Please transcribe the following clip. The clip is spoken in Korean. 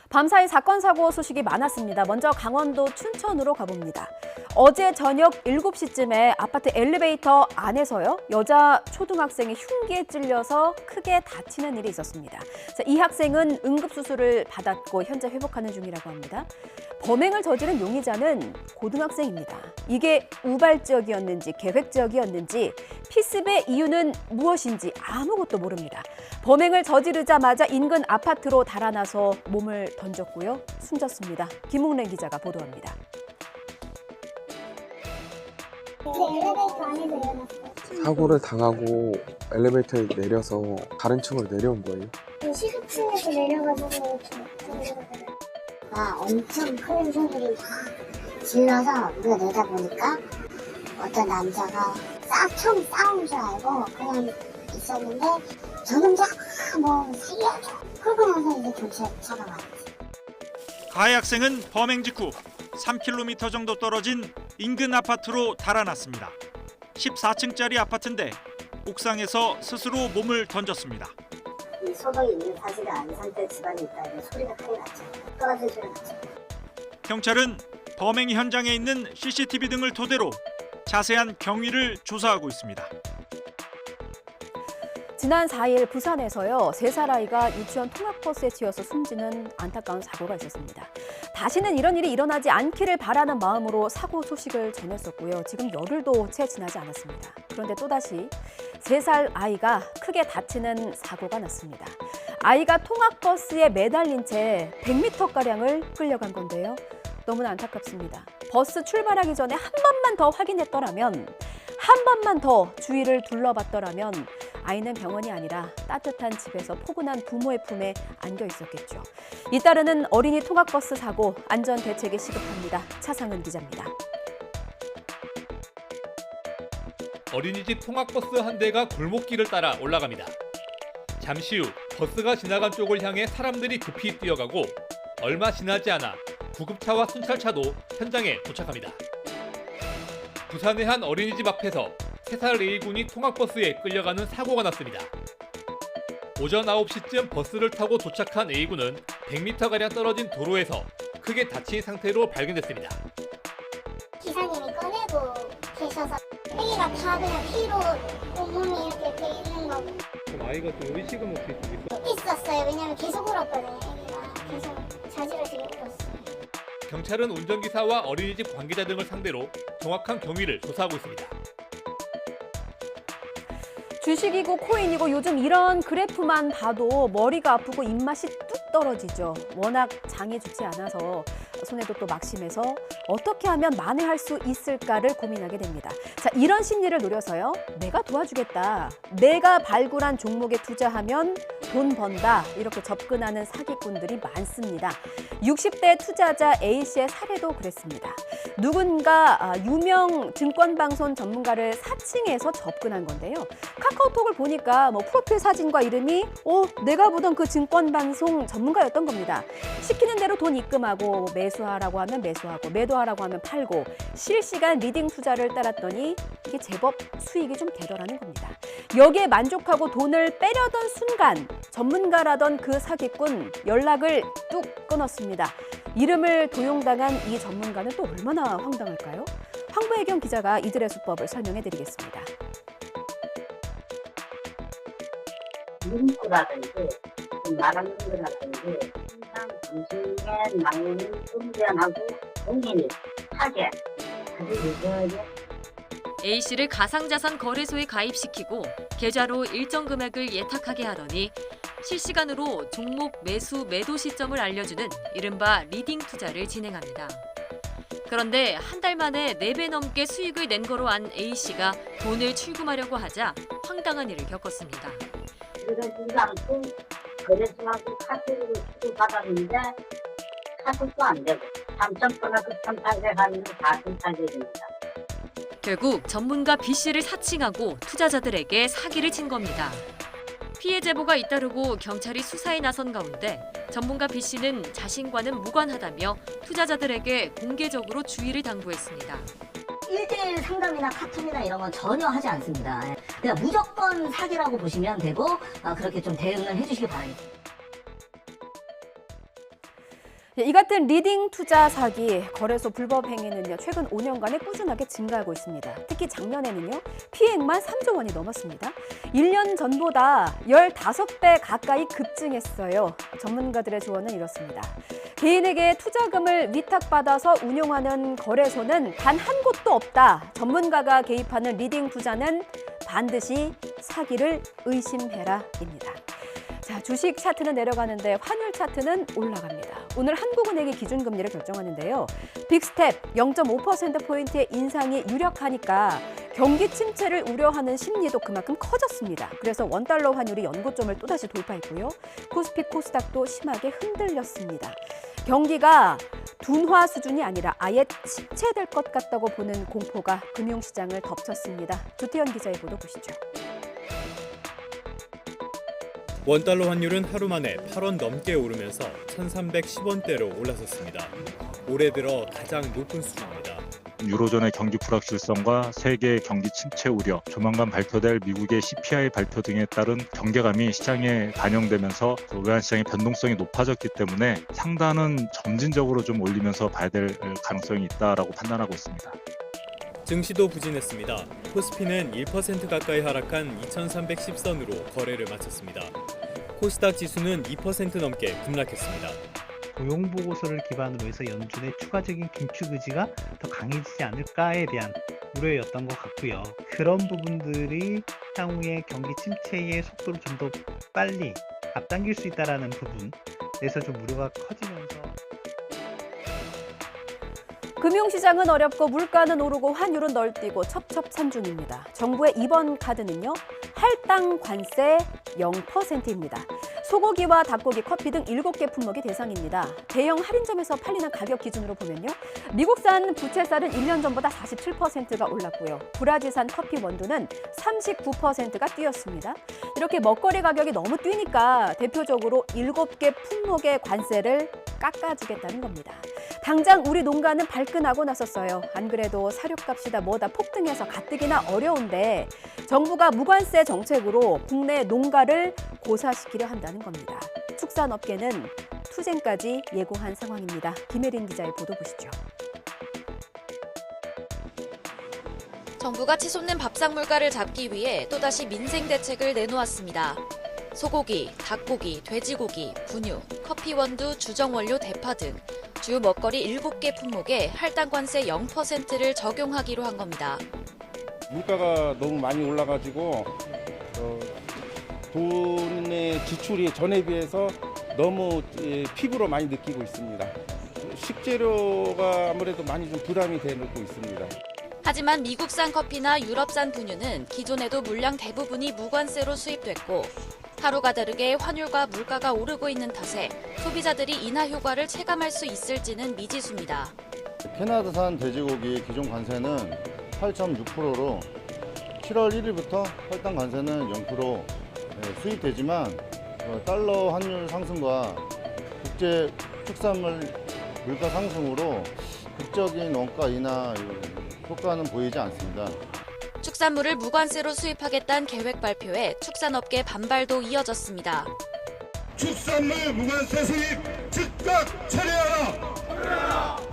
밤사이 사건 사고 소식이 많았습니다. 먼저 강원도 춘천으로 가봅니다. 어제 저녁 7시쯤에 아파트 엘리베이터 안에서요. 여자 초등학생이 흉기에 찔려서 크게 다치는 일이 있었습니다. 이 학생은 응급수술을 받았고 현재 회복하는 중이라고 합니다. 범행을 저지른 용의자는 고등학생입니다. 이게 우발적이었는지 계획적이었는지 피습의 이유는 무엇인지 아무것도 모릅니다. 범행을 저지르자마자 인근 아파트로 달아나서 몸을 던졌고요. 숨졌습니다. 김웅래 기자가 보도합니다. 엘리베이터 안에서 일어났어요. 사고를 당하고 엘리베이터에 내려서 다른 층으로 내려온 거예요? 시급층에서 내려가지고 엄청 큰 소리를 막 질러서 우리가 내다보니까 어떤 남자가 총 싸운 줄 알고 그냥 있었는데 저는 뭐 살려줘. 그러고 나서 이제 경찰차가 왔지. 가해 학생은 범행 직후 3km 정도 떨어진 인근 아파트로 달아났습니다. 14층짜리 아파트인데 옥상에서 스스로 몸을 던졌습니다. 이 소동이 있는 사실이 아닌 상태 집안에 있다는 소리가 크게 났죠. 떨어진 소리가 났죠. 경찰은 범행 현장에 있는 CCTV 등을 토대로 자세한 경위를 조사하고 있습니다. 지난 4일 부산에서요. 3살 아이가 유치원 통학버스에 치여서 숨지는 안타까운 사고가 있었습니다. 다시는 이런 일이 일어나지 않기를 바라는 마음으로 사고 소식을 전했었고요. 지금 열흘도 채 지나지 않았습니다. 그런데 또다시 3살 아이가 크게 다치는 사고가 났습니다. 아이가 통학버스에 매달린 채 100m가량을 끌려간 건데요. 너무나 안타깝습니다. 버스 출발하기 전에 한 번만 더 확인했더라면, 한 번만 더 주위를 둘러봤더라면 아이는 병원이 아니라 따뜻한 집에서 포근한 부모의 품에 안겨 있었겠죠. 잇따르는 어린이 통학버스 사고 안전 대책이 시급합니다. 차상은 기자입니다. 어린이집 통학버스 한 대가 골목길을 따라 올라갑니다. 잠시 후 버스가 지나간 쪽을 향해 사람들이 급히 뛰어가고 얼마 지나지 않아 구급차와 순찰차도 현장에 도착합니다. 부산의 한 어린이집 앞에서 3살 A군이 통학버스에 끌려가는 사고가 났습니다. 오전 9시쯤 버스를 타고 도착한 A군은 100m가량 떨어진 도로에서 크게 다친 상태로 발견됐습니다. 기사님이 꺼내고 계셔서 애기가 다 그냥 피로 온몸이 이렇게 돼 있는 거고. 그럼 아이가 좀 의식은 혹시 있었어요. 왜냐면 계속 울었거든요. 애기가 계속 자지러지게 울었어요. 경찰은 운전기사와 어린이집 관계자 등을 상대로 정확한 경위를 조사하고 있습니다. 주식이고 코인이고 요즘 이런 그래프만 봐도 머리가 아프고 입맛이 뚝 떨어지죠. 워낙 장이 좋지 않아서 손에도 또 막심해서 어떻게 하면 만회할 수 있을까를 고민하게 됩니다. 자, 이런 심리를 노려서요. 내가 도와주겠다. 내가 발굴한 종목에 투자하면 돈 번다. 이렇게 접근하는 사기꾼들이 많습니다. 60대 투자자 A씨의 사례도 그랬습니다. 누군가 유명 증권방송 전문가를 사칭해서 접근한 건데요. 카카오톡을 보니까 프로필 사진과 이름이 내가 보던 그 증권방송 전문가였던 겁니다. 시키는 대로 돈 입금하고 매수하라고 하면 매수하고 매도하라고 하면 팔고 실시간 리딩 투자를 따랐더니 이게 제법 수익이 좀 되더라는 겁니다. 여기에 만족하고 돈을 빼려던 순간 전문가라던 그 사기꾼 연락을 뚝 끊었습니다. 이름을 도용당한 이 전문가는 또 얼마나 황당할까요? 황보혜경 기자가 이들의 수법을 설명해드리겠습니다. 문구라든지 말하는 거라든지 항상 정신의 낭만이 운전하고 공인이 타겟 아주 유전이 A씨를 가상자산 거래소에 가입시키고 계좌로 일정 금액을 예탁하게 하더니 실시간으로 종목 매수 매도 시점을 알려주는 이른바 리딩 투자를 진행합니다. 그런데 한 달 만에 4배 넘게 수익을 낸 거로 안 A씨가 돈을 출금하려고 하자 황당한 일을 겪었습니다. 그러지 않고 거래소하고 카드로 주고받았는데 카드도 안 되고 3,000%나 급선탈제하는 4,000탈제입니다. 결국 전문가 B씨를 사칭하고 투자자들에게 사기를 친 겁니다. 피해 제보가 잇따르고 경찰이 수사에 나선 가운데 전문가 B씨는 자신과는 무관하다며 투자자들에게 공개적으로 주의를 당부했습니다. 1대1 상담이나 카톡이나 이런 건 전혀 하지 않습니다. 그냥 무조건 사기라고 보시면 되고 그렇게 좀 대응을 해주시기 바랍니다. 이 같은 리딩 투자 사기, 거래소 불법 행위는요, 최근 5년간에 꾸준하게 증가하고 있습니다. 특히 작년에는요, 피해액만 3조 원이 넘었습니다. 1년 전보다 15배 가까이 급증했어요. 전문가들의 조언은 이렇습니다. 개인에게 투자금을 위탁받아서 운용하는 거래소는 단 한 곳도 없다. 전문가가 개입하는 리딩 투자는 반드시 사기를 의심해라입니다. 자, 주식 차트는 내려가는데 환율 차트는 올라갑니다. 오늘 한국은행이 기준금리를 결정하는데요. 빅스텝 0.5%포인트의 인상이 유력하니까 경기 침체를 우려하는 심리도 그만큼 커졌습니다. 그래서 원달러 환율이 연고점을 또다시 돌파했고요. 코스피, 코스닥도 심하게 흔들렸습니다. 경기가 둔화 수준이 아니라 아예 침체될 것 같다고 보는 공포가 금융시장을 덮쳤습니다. 조태현 기자의 보도 보시죠. 원달러 환율은 하루 만에 8원 넘게 오르면서 1,310원대로 올라섰습니다. 올해 들어 가장 높은 수준입니다. 유로존의 경기 불확실성과 세계의 경기 침체 우려, 조만간 발표될 미국의 CPI 발표 등에 따른 경계감이 시장에 반영되면서 외환시장의 변동성이 높아졌기 때문에 상단은 점진적으로 좀 올리면서 봐야 될 가능성이 있다라고 판단하고 있습니다. 증시도 부진했습니다. 코스피는 1% 가까이 하락한 2,310선으로 거래를 마쳤습니다. 코스닥 지수는 2% 넘게 급락했습니다. 고용보고서를 기반으로 해서 연준의 추가적인 긴축 의지가 더 강해지지 않을까에 대한 우려였던 것 같고요. 그런 부분들이 향후에 경기 침체의 속도를 좀 더 빨리 앞당길 수 있다는 부분에서 좀 우려가 커지면서 금융시장은 어렵고 물가는 오르고 환율은 널뛰고 첩첩산중입니다. 정부의 이번 카드는요, 할당 관세 0%입니다. 소고기와 닭고기, 커피 등 7개 품목이 대상입니다. 대형 할인점에서 팔리는 가격 기준으로 보면요, 미국산 부채살은 1년 전보다 47%가 올랐고요. 브라질산 커피 원두는 39%가 뛰었습니다. 이렇게 먹거리 가격이 너무 뛰니까 대표적으로 7개 품목의 관세를 깎아주겠다는 겁니다. 당장 우리 농가는 발끈하고 나섰어요. 안 그래도 사료값이다 뭐다 폭등해서 가뜩이나 어려운데 정부가 무관세 정책으로 국내 농가를 고사시키려 한다는 겁니다. 축산업계는 투쟁까지 예고한 상황입니다. 김혜린 기자의 보도 보시죠. 정부가 치솟는 밥상 물가를 잡기 위해 또다시 민생 대책을 내놓았습니다. 소고기, 닭고기, 돼지고기, 분유, 커피 원두, 주정원료, 대파 등 주 먹거리 7개 품목에 할당 관세 0%를 적용하기로 한 겁니다. 물가가 너무 많이 올라가지고 돈의 지출이 전에 비해서 너무 피부로 많이 느끼고 있습니다. 식재료가 아무래도 많이 좀 부담이 되고 있습니다. 하지만 미국산 커피나 유럽산 분유는 기존에도 물량 대부분이 무관세로 수입됐고 하루가 다르게 환율과 물가가 오르고 있는 탓에 소비자들이 인하 효과를 체감할 수 있을지는 미지수입니다. 캐나다산 돼지고기 기존 관세는 8.6%로 7월 1일부터 할당 관세는 0% 수입되지만 달러 환율 상승과 국제 축산물 물가 상승으로 극적인 원가 인하 효과는 보이지 않습니다. 축산물을 무관세로 수입하겠다는 계획 발표에 축산업계 반발도 이어졌습니다. 축산물 무관세 수입 즉각 철회하라!